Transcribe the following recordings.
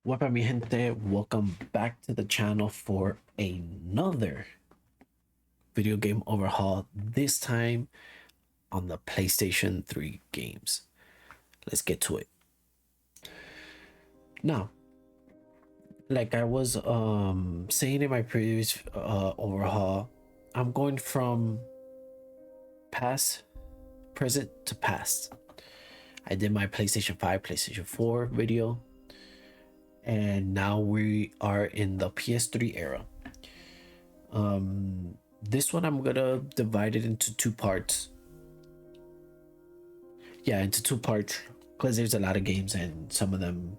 What's mi gente? Welcome back to the channel for another video game overhaul, this time on the PlayStation 3 games. Let's get to it. Now, like I was saying in my previous overhaul, I'm going from past, present to past. I did my PlayStation 5, PlayStation 4 video, and now we are in the PS3 era. This one I'm gonna divide it into two parts. Yeah, into two parts because there's a lot of games and some of them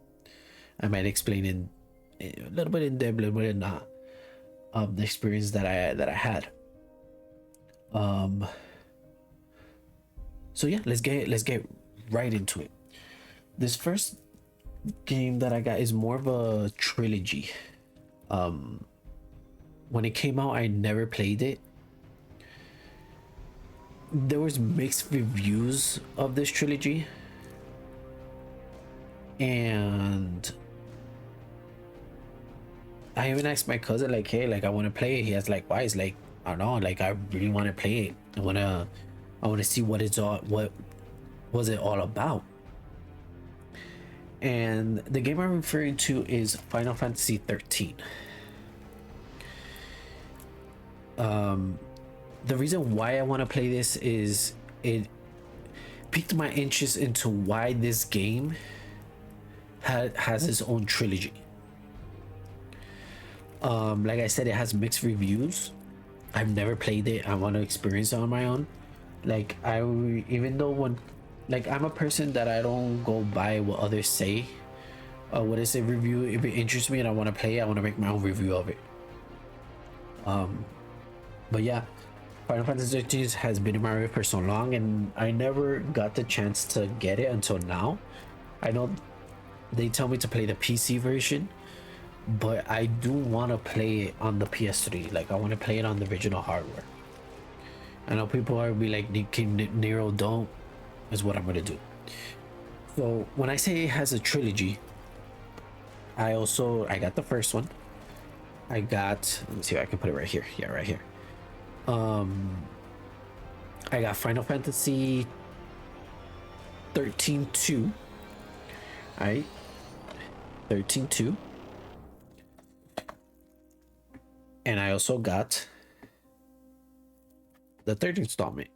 I might explain in a little bit in depth, a little bit not. The experience that I had. Um, so yeah, let's get right into it. This first game that I got is more of a trilogy. When it came out, I never played it. There was mixed reviews of this trilogy, and I even asked my cousin, like, hey, like I want to play it. He has like, why? It's like, I don't know, like I really want to play it. I wanna see what it's all, what was it all about. And the game I'm referring to is Final Fantasy 13. The reason why I want to play this is it piqued my interest into why this game has its own trilogy. Like I said, it has mixed reviews. I've never played it. I want to experience it on my own. Like even though like I'm a person that I don't go by what others say. What is a review? If it interests me and I want to play it, I want to make my own review of it. But yeah, Final Fantasy 13 has been in my life for so long, and I never got the chance to get it until now. I know they tell me to play the PC version, but I do want to play it on the PS3. Like I want to play it on the original hardware. I know people are be like, Nero, don't, is what I'm gonna do. So when I say it has a trilogy, I got the first one. I got, let me see if I can put it right here. Yeah, right here. I got Final Fantasy 13 2. All right, 13 2. And I also got the third installment,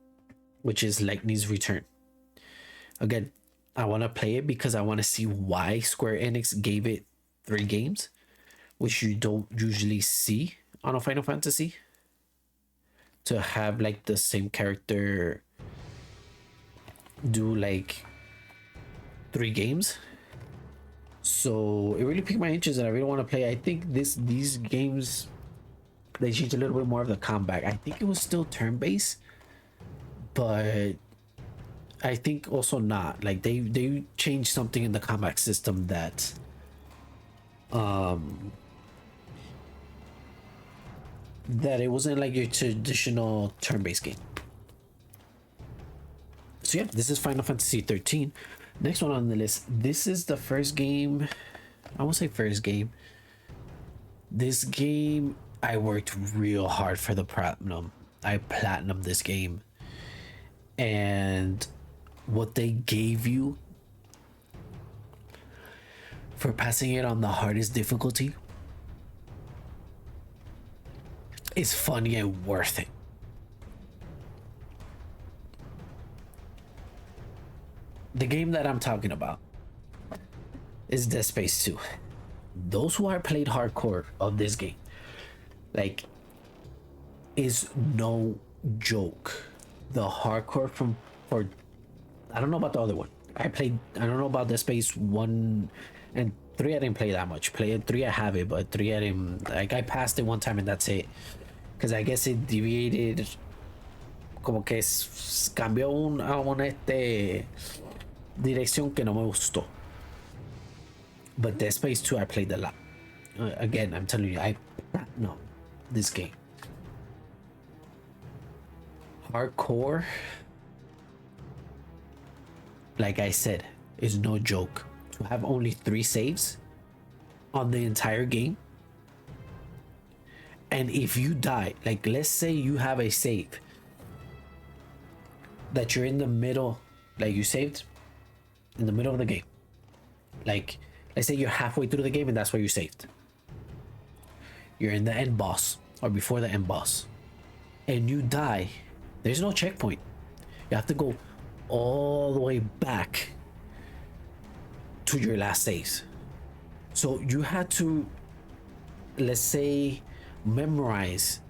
which is Lightning's Return. Again, I want to play it because I want to see why Square Enix gave it 3 games, which you don't usually see on a Final Fantasy, to have like the same character do like 3 games. So it really piqued my interest and I really want to play. I think these games, they changed a little bit more of the combat. I think it was still turn-based, but I think also not. Like they changed something in the combat system that that it wasn't like your traditional turn-based game. So yeah, this is Final Fantasy 13. Next one on the list. This is the first game. I won't say first game. This game, I worked real hard for the platinum. I platinumed this game. And what they gave you for passing it on the hardest difficulty is funny and worth it. The game that I'm talking about is Dead Space 2. Those who are played hardcore of this game, like, is no joke. The hardcore for I don't know about the other one. I don't know about Dead Space 1 and 3. I didn't play that much. Play 3, I have it, but 3 I didn't, like, I passed it one time and that's it. Because I guess it deviated, como que cambió a una dirección que no me gustó. But Dead Space 2 I played a lot. Again, I'm telling you, I no this game. Hardcore, like I said, is no joke. To have only 3 saves on the entire game. And if you die, like let's say you have a save that you're in the middle, like you saved in the middle of the game. Like let's say you're halfway through the game and that's where you saved. You're in the end boss or before the end boss and you die. There's no checkpoint. You have to go all the way back to your last saves. So you had to, let's say, memorize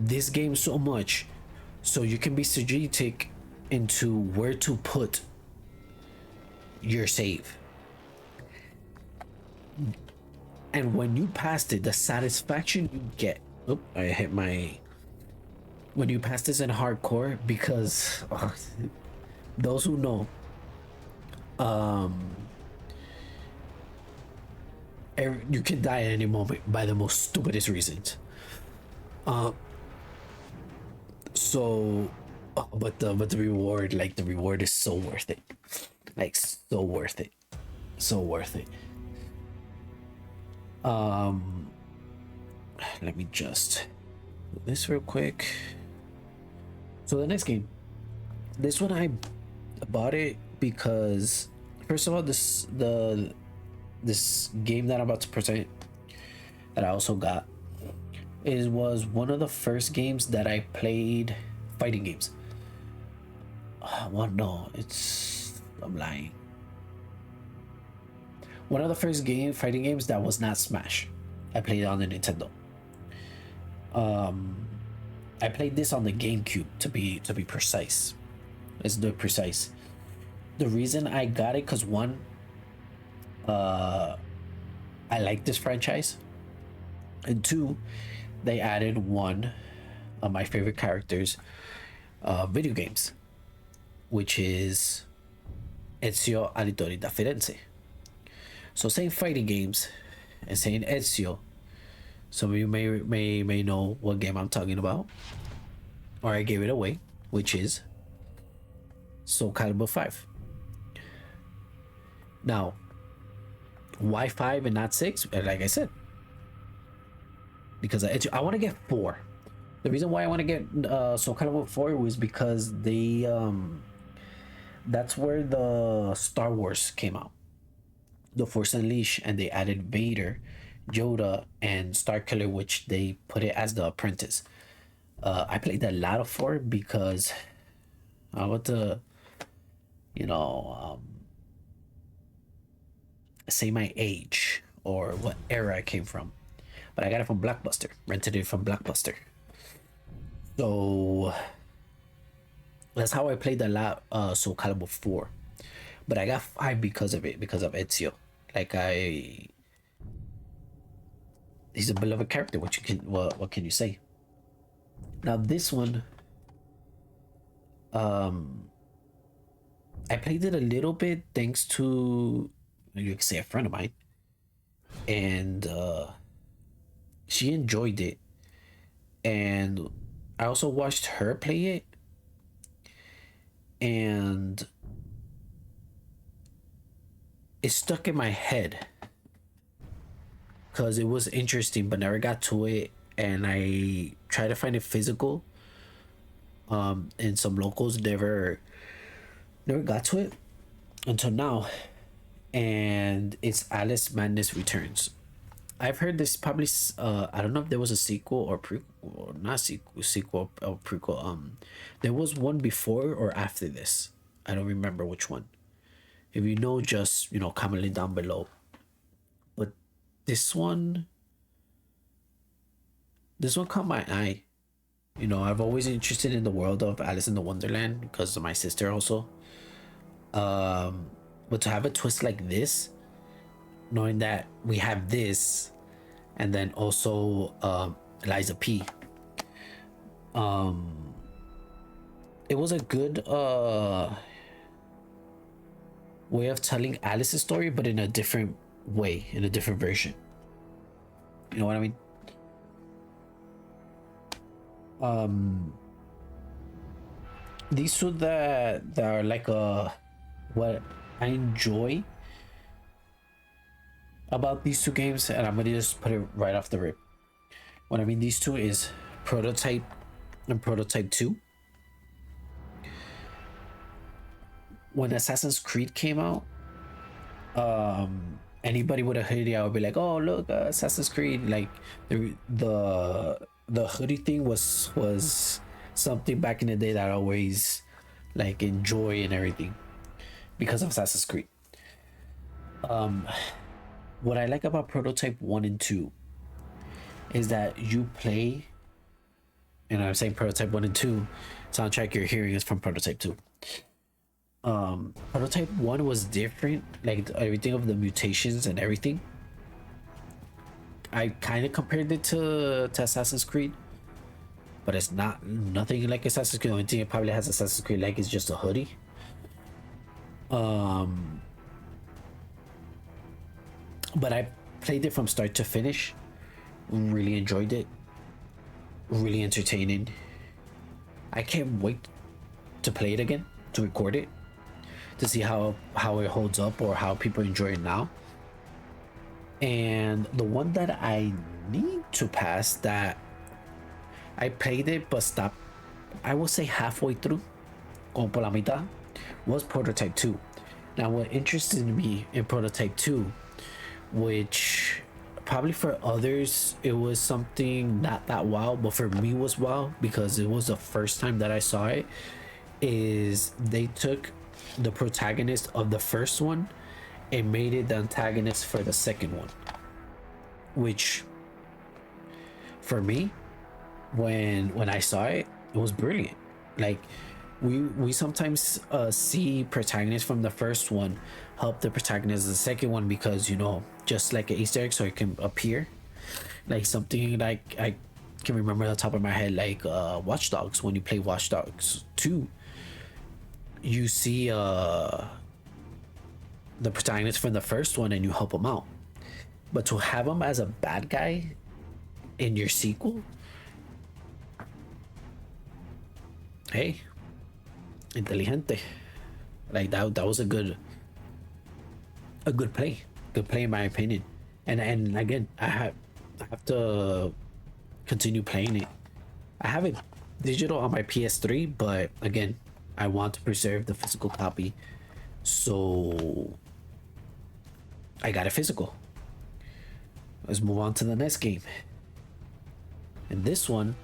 this game so much so you can be strategic into where to put your save. And when you passed it, the satisfaction you get. Oh, I hit my. When you pass this in hardcore, because those who know, you can die at any moment by the most stupidest reasons. So, but the reward, like the reward, is so worth it. Like so worth it, so worth it. Let me just do this real quick. So the next game, this one I bought it because first of all, this game that I'm about to present that I also got was one of the first games that I played fighting games. Well, no, I'm lying. One of the first fighting games that was not Smash. I played it on the Nintendo. I played this on the GameCube to be precise. Let's do it precise. The reason I got it, because one, I like this franchise, and two, they added one of my favorite characters, video games, which is Ezio Auditore da Firenze. So saying fighting games and saying Ezio, some of you may know what game I'm talking about, or I gave it away, which is Soul Calibur 5. Now, why 5 and not 6? Like I said, because I want to get 4. The reason why I want to get Soul Calibur 4 was because they that's where the Star Wars came out, The Force Unleashed, and they added Vader, Yoda, and Starkiller, which they put it as the apprentice. I played a lot of 4 because I want to, say my age or what era I came from. But I got it from Blockbuster, rented it from Blockbuster. So that's how I played a lot Soul Calibur 4. But I got 5 because of it, because of Ezio. Like he's a beloved character. What can you say? Now this one, I played it a little bit thanks to, you could say, a friend of mine, and she enjoyed it, and I also watched her play it, and it stuck in my head because it was interesting, but never got to it. And I tried to find it physical. And some locals never got to it until now. And it's Alice Madness Returns. I've heard this probably. I don't know if there was a sequel or prequel, or not sequel or prequel. There was one before or after this. I don't remember which one. If you know, just comment it down below. But this one caught my eye. I've always been interested in the world of Alice in the Wonderland because of my sister also. But to have a twist like this, knowing that we have this, and then also Liza P. It was a good way of telling Alice's story, but in a different way, in a different version. You know what I mean? These two that are like what I enjoy about these two games, and I'm gonna just put it right off the rip. What I mean these two is Prototype and Prototype 2. When Assassin's Creed came out, anybody with a hoodie, I would be like, "Oh, look, Assassin's Creed!" Like the hoodie thing was something back in the day that I always like enjoy and everything because of Assassin's Creed. What I like about Prototype 1 and 2 is that you play, and I'm saying Prototype 1 and 2, soundtrack you're hearing is from Prototype 2. Prototype 1 was different, like everything of the mutations and everything. I kind of compared it to Assassin's Creed, but it's not nothing like Assassin's Creed. The only thing it probably has Assassin's Creed like is just a hoodie. But I played it from start to finish. Really enjoyed it. Really entertaining. I can't wait to play it again, to record it, to see how it holds up or how people enjoy it now. And the one that I need to pass, that I played it but stopped, I will say halfway through, como por la mitad, was Prototype 2. Now, what interested me in Prototype 2, which probably for others it was something not that wow, but for me was wow because it was the first time that I saw it, is they took the protagonist of the first one and made it the antagonist for the second one, which for me, when I saw it, it was brilliant. Like we sometimes see protagonists from the first one help the protagonist of the second one because, you know, just like an Easter egg so it can appear. Like something like I can remember on the top of my head, like Watch Dogs. When you play Watch Dogs 2, you see the protagonist from the first one and you help him out. But to have him as a bad guy in your sequel, hey, inteligente. Like that was a good play. Good play in my opinion. And again, I have to continue playing it. I have it digital on my PS3, but again, I want to preserve the physical copy. So I got a physical. Let's move on to the next game. And this one,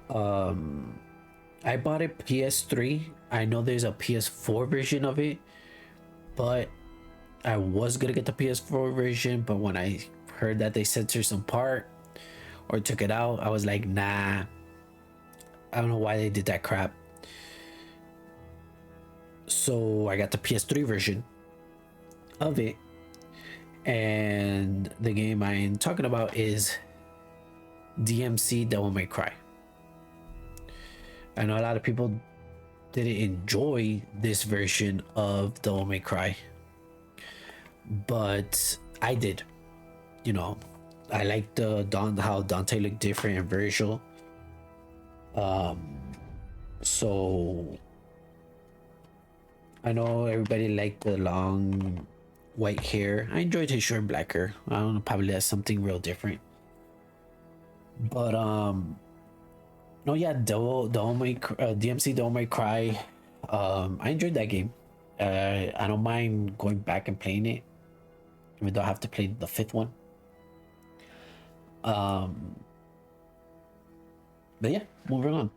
I bought it PS3. I know there's a PS4 version of it, but I was gonna get the PS4 version, but when I heard that they censored some part or took it out, I was like, nah. I don't know why they did that crap. So I got the PS3 version of it, and the game I'm talking about is DMC Devil May Cry. I know a lot of people didn't enjoy this version of Devil May Cry, but I did. You know, I like how Dante looked different and Virgil. So I know everybody liked the long white hair. I enjoyed his short black hair. I don't know, probably that's something real different. But no, yeah, DMC Devil May Cry. I enjoyed that game. I don't mind going back and playing it, even though I have to play the fifth one. But yeah, moving on.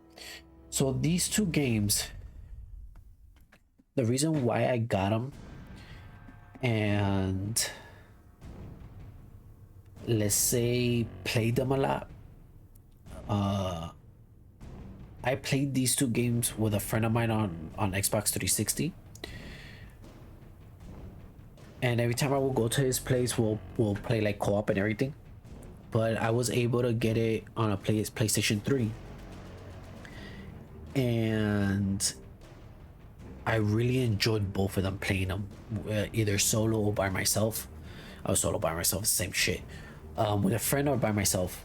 So these two games, the reason why I got them, and let's say played them a lot. I played these two games with a friend of mine on Xbox 360, and every time I will go to his place, we'll play like co-op and everything. But I was able to get it on a PlayStation 3, and I really enjoyed both of them, playing them either solo or by myself. I was solo by myself, same shit. With a friend or by myself,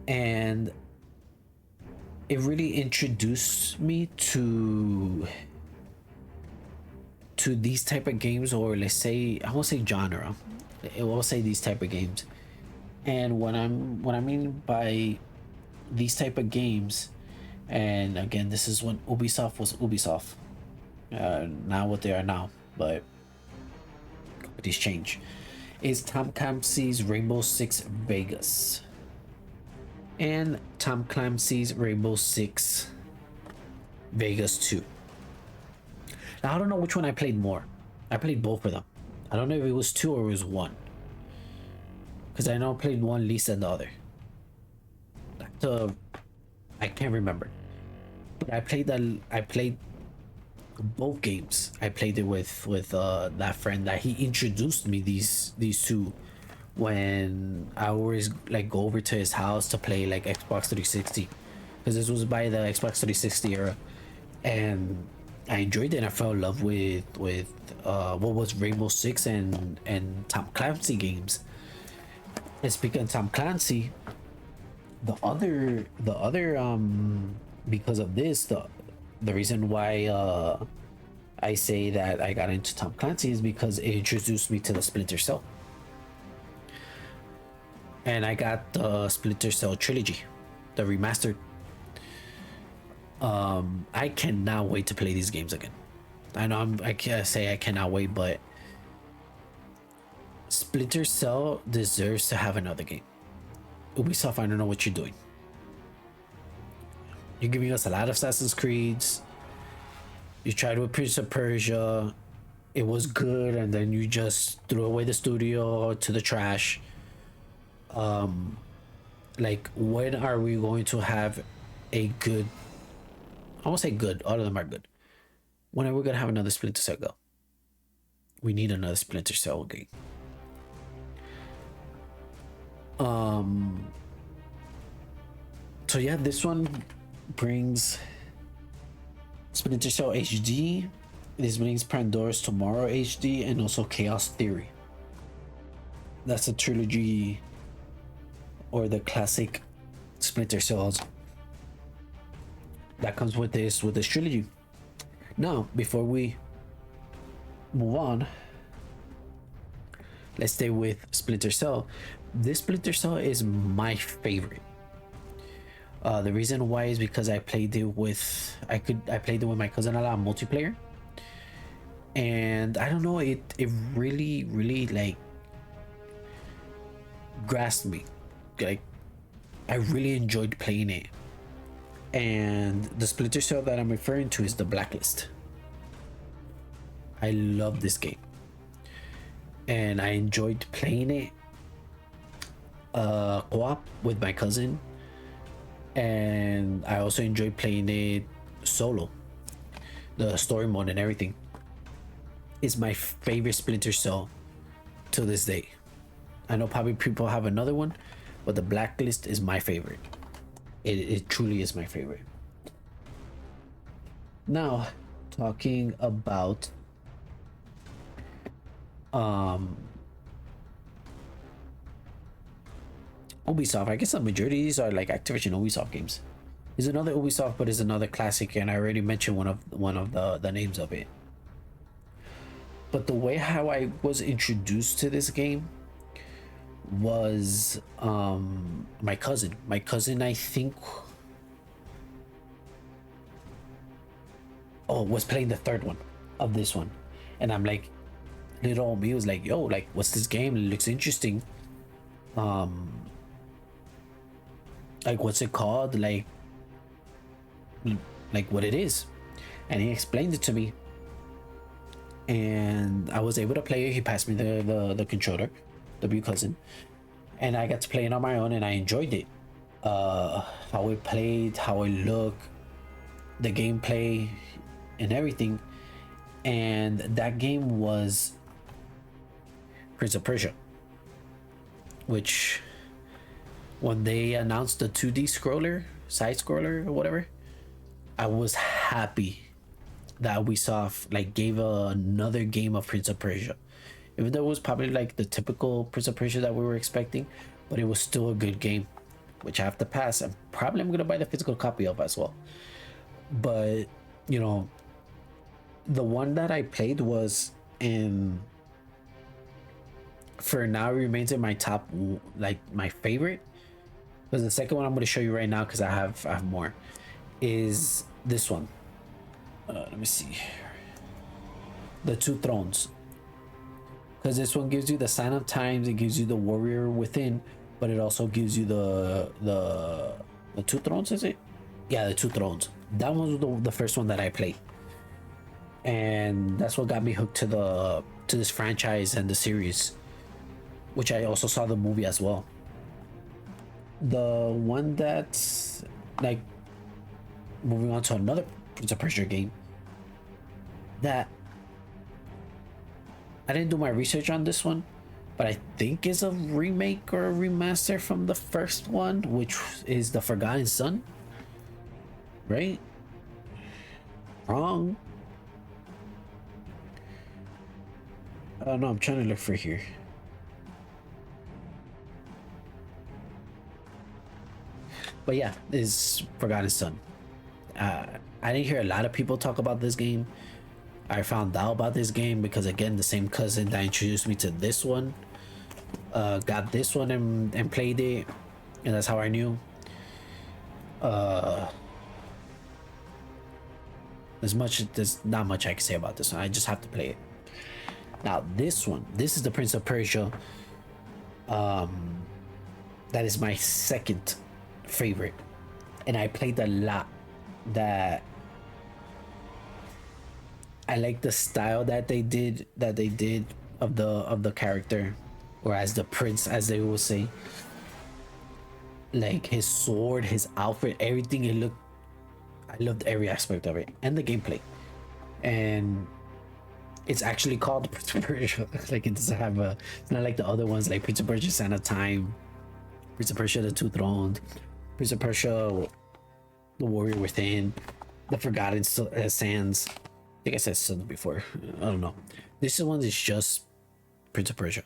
and it really introduced me to to these type of games, or let's say, I won't say genre, I will say these type of games. And what I mean by these type of games, and again, this is when Ubisoft was Ubisoft, not what they are now, but companies change, is Tom Clancy's Rainbow Six Vegas and Tom Clancy's Rainbow Six Vegas 2. Now, I don't know which one I played more. I played both of them. I don't know if it was two or it was one, because I know I played one least than the other. So I can't remember. But I played both games. I played it with that friend that he introduced me these two when I always like go over to his house to play like Xbox 360, because this was by the Xbox 360 era, and I enjoyed it. And I fell in love with what was Rainbow Six and Tom Clancy games. And speaking of Tom Clancy, the other because of this, the reason why I say that I got into Tom Clancy is because it introduced me to the Splinter Cell, and I got the Splinter Cell trilogy, the remastered. I cannot wait to play these games again. I know I can't say I cannot wait, but Splinter Cell deserves to have another game. Ubisoft, I don't know what you're doing. You're giving us a lot of Assassin's Creeds. You tried with Prince of Persia. It was good, and then you just threw away the studio to the trash. Like, when are we going to have a good... I won't say good, all of them are good. When are we gonna have another Splinter Cell go? We need another Splinter Cell game. So yeah, this one brings Splinter Cell HD. This brings Pandora's Tomorrow HD and also Chaos Theory. That's a trilogy, or the classic Splinter Cells that comes with this trilogy. Now, before we move on, let's stay with Splinter Cell. This Splinter Cell is my favorite. The reason why is because I played it with I played it with my cousin a lot multiplayer, and I don't know, it really like grasped me. Like, I really enjoyed playing it. And the Splinter Cell that I'm referring to is the Blacklist. I love this game, and I enjoyed playing it co-op with my cousin, and I also enjoyed playing it solo. The story mode and everything is my favorite Splinter Cell to this day. I know probably people have another one, but the Blacklist is my favorite. It truly is my favorite. Now, talking about Ubisoft, I guess the majority of these are like Activision Ubisoft games. There's another Ubisoft, but it's another classic, and I already mentioned one of the names of it. But the way how I was introduced to this game was my cousin. My cousin, I think, was playing the third one of this one, and I'm like, little old me was like, yo, like, what's this game? It looks interesting. Like, what's it called? Like what it is. And he explained it to me, and I was able to play it. He passed me the controller, W cousin, and I got to play it on my own, and I enjoyed it. How it played, how it looked, the gameplay, and everything. And that game was Prince of Persia, which, when they announced the 2D side scroller or whatever, I was happy that Ubisoft like gave another game of Prince of Persia. Even though it was probably like the typical Prince of Persia that we were expecting, but it was still a good game, which I have to pass. I'm gonna buy the physical copy of as well. But, you know, the one that I played was in, for now it remains in my top, like my favorite. Because the second one I'm going to show you right now, because I have more, is this one. Let me see, the Two Thrones. Because this one gives you the Sign of Times, it gives you the Warrior Within, but it also gives you the Two Thrones. Is it? Yeah, the Two Thrones. That was the first one that I played, and that's what got me hooked to this franchise and the series, which I also saw the movie as well. The one that's like, moving on to another Prince of Persia game that I didn't do my research on this one, but I think is a remake or a remaster from the first one, which is The Forgotten Son. Right? Wrong. No, I'm trying to look for here. But yeah, this Forgotten Son. I didn't hear a lot of people talk about this game. I found out about this game because, again, the same cousin that introduced me to this one got this one and played it, and that's how I knew. There's not much I can say about this one. I just have to play it. Now this one, this is the Prince of Persia. That is my second favorite, and I played a lot. That I like the style that they did of the character, or as the prince, as they will say. Like his sword, his outfit, everything. I loved every aspect of it, and the gameplay. And it's actually called Prince of Persia. Like, it doesn't have a. It's not like the other ones, like Prince of Persia: Sign of Time, Prince of Persia: The Two Thrones, Prince of Persia: The Warrior Within, The Forgotten Sands. I think I said something before. I don't know. This one is just Prince of Persia.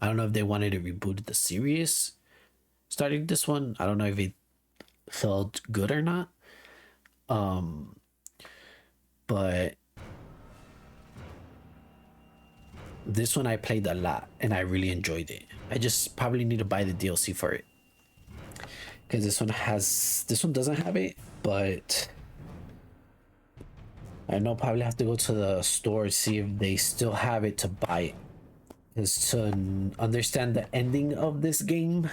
I don't know if they wanted to reboot the series starting this one. I don't know if it felt good or not. But this one I played a lot and I really enjoyed it. I just probably need to buy the DLC for it, because this one doesn't have it, but I know probably have to go to the store to see if they still have it to buy it. Because to understand the ending of this game,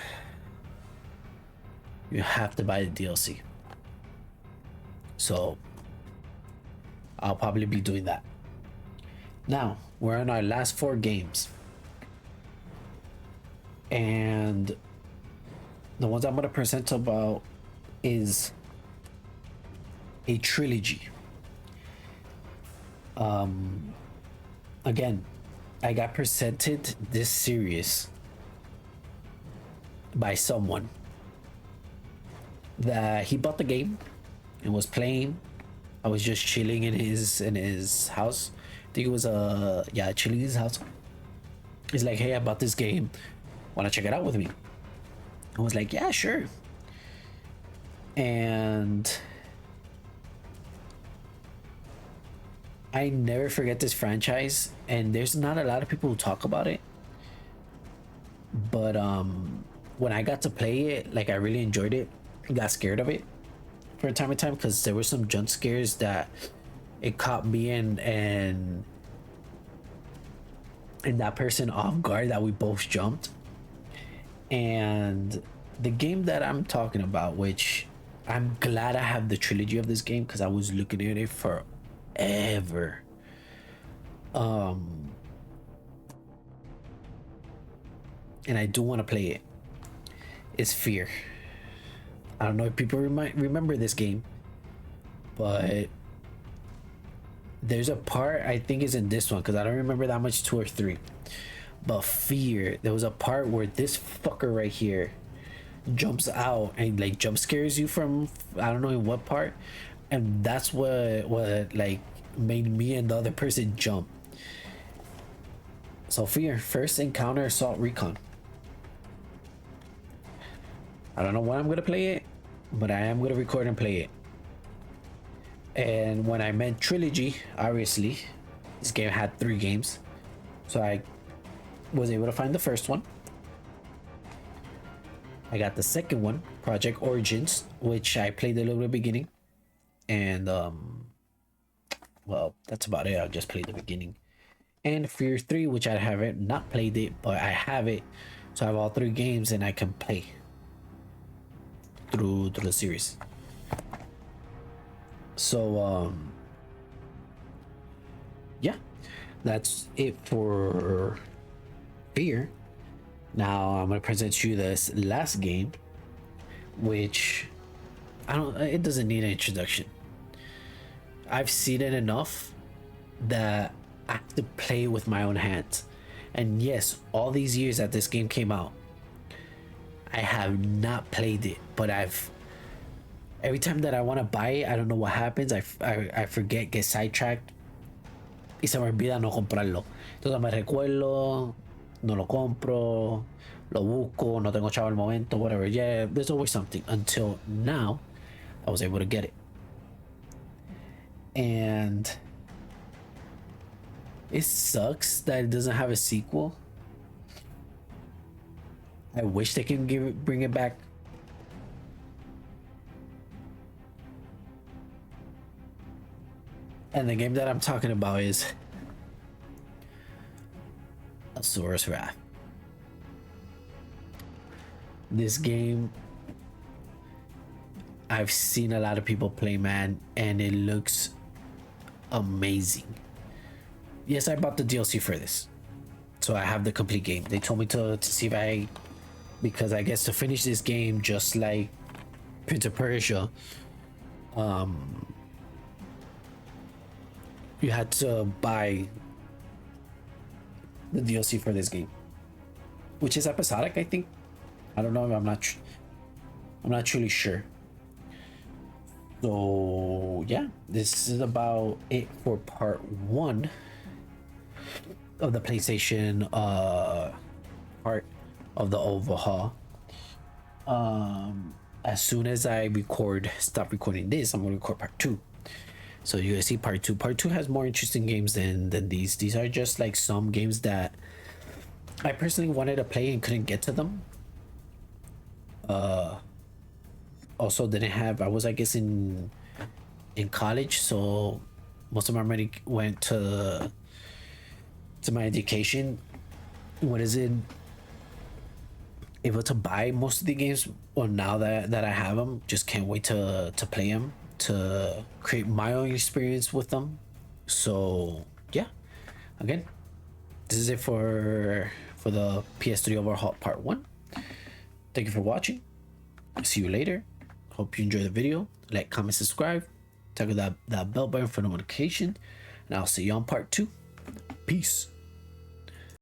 you have to buy the DLC. So I'll probably be doing that. Now we're on our last 4 games, and the ones I'm going to present about is a trilogy. Again, I got presented this series by someone that he bought the game and was playing. I was just chilling in his house. I think it was chilling in his house. He's like, "Hey, I bought this game. Wanna check it out with me?" I was like, "Yeah, sure." And I never forget this franchise, and there's not a lot of people who talk about it. But when I got to play it, like, I really enjoyed it. I got scared of it from time to time because there were some jump scares that it caught me and that person off guard, that we both jumped. And the game that I'm talking about, which I'm glad I have the trilogy of this game because I was looking at it forever. And I do want to play it. It's Fear. I don't know if people remember this game, but there's a part, I think is in this one, because I don't remember that much 2 or 3. But Fear, there was a part where this fucker right here jumps out and like jump scares you from, I don't know in what part, and that's what like made me and the other person jump. So Fear, First Encounter Assault Recon. I don't know when I'm gonna play it, but I am gonna record and play it. And when I meant trilogy, obviously, this game had 3 games. So I was able to find the first one. I got the second one, Project Origins, which I played a little bit beginning. And well, that's about it. I just played the beginning. And Fear 3, which I haven't not played it, but I have it. So I have all 3 games and I can play through the series. So yeah, that's it for Fear. Now I'm gonna present you this last game, which it doesn't need an introduction. I've seen it enough that I have to play with my own hands. And yes, all these years that this game came out, I have not played it, but every time that I want to buy it, I don't know what happens. I forget, get sidetracked y se me olvida no comprarlo. Entonces me recuerdo, no lo compro, lo busco, no tengo chavo al momento, whatever. Yeah, there's always something. Until now, I was able to get it. And it sucks that it doesn't have a sequel. I wish they can bring it back. And the game that I'm talking about is Asura's Wrath. This game, I've seen a lot of people play, man, and it looks amazing. Yes, I bought the DLC for this, so I have the complete game. They told me to see if because I guess to finish this game, just like Prince of Persia, you had to buy the DLC for this game, which is episodic, I think. I don't know. I'm not truly sure. So yeah, this is about it for part 1 of the PlayStation part of the overhaul. As soon as I stop recording this, I'm gonna record part 2. So you guys see part 2. Part 2 has more interesting games than these. These are just like some games that I personally wanted to play and couldn't get to them. Also didn't have, I was, I guess, in college, so most of my money went to my education. What is it? Able to buy most of the games. Well, now that I have them, just can't wait to play them, to create my own experience with them. So yeah, again, this is it for the PS3 overhaul part 1. Thank you for watching. See you later. Hope you enjoy the video. Like, comment, subscribe. Tap that bell button for notification. And I'll see you on part 2. Peace.